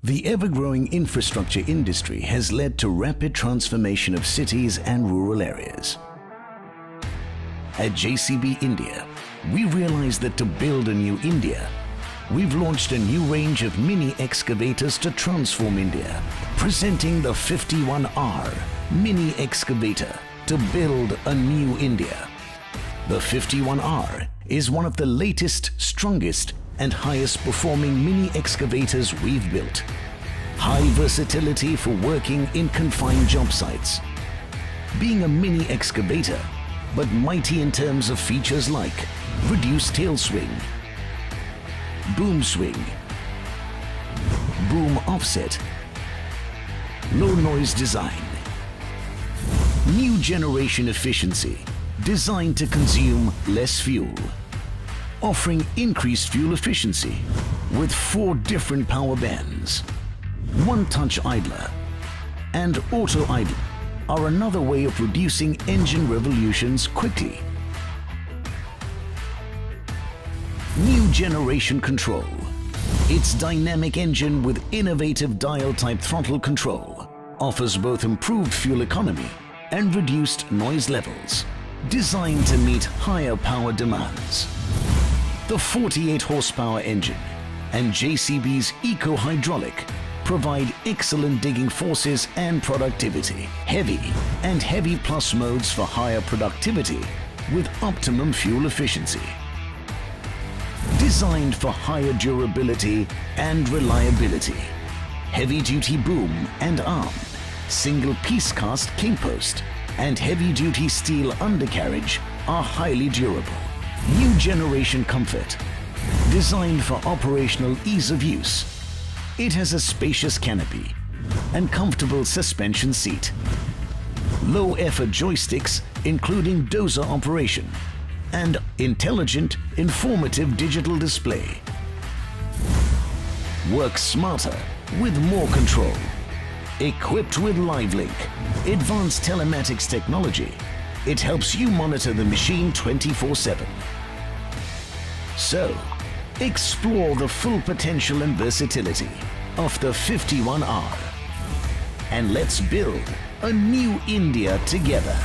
The ever-growing infrastructure industry has led to rapid transformation of cities and rural areas. At JCB India, we realized that to build a new India, we've launched a new range of mini excavators to transform India, presenting the 51R mini excavator to build a new India. The 51R is one of the latest, strongest and highest performing mini excavators we've built. High versatility for working in confined job sites. Being a mini excavator, but mighty in terms of features like reduced tail swing, boom swing, boom offset, low noise design, new generation efficiency designed to consume less fuel, offering increased fuel efficiency with 4 different power bands. One-touch idler and auto idler are another way of reducing engine revolutions quickly. New generation control. Its dynamic engine with innovative dial-type throttle control offers both improved fuel economy and reduced noise levels, designed to meet higher power demands. The 48 horsepower engine and JCB's eco-hydraulic provide excellent digging forces and productivity. Heavy and heavy plus modes for higher productivity with optimum fuel efficiency. Designed for higher durability and reliability. Heavy-duty boom and arm, single-piece cast king post, and heavy-duty steel undercarriage are highly durable. New generation comfort, designed for operational ease of use. It has a spacious canopy and comfortable suspension seat. Low effort joysticks including dozer operation and intelligent, informative digital display. Work smarter with more control. Equipped with LiveLink, advanced telematics technology, it helps you monitor the machine 24/7. So, explore the full potential and versatility of the 51R. And let's build a new India together.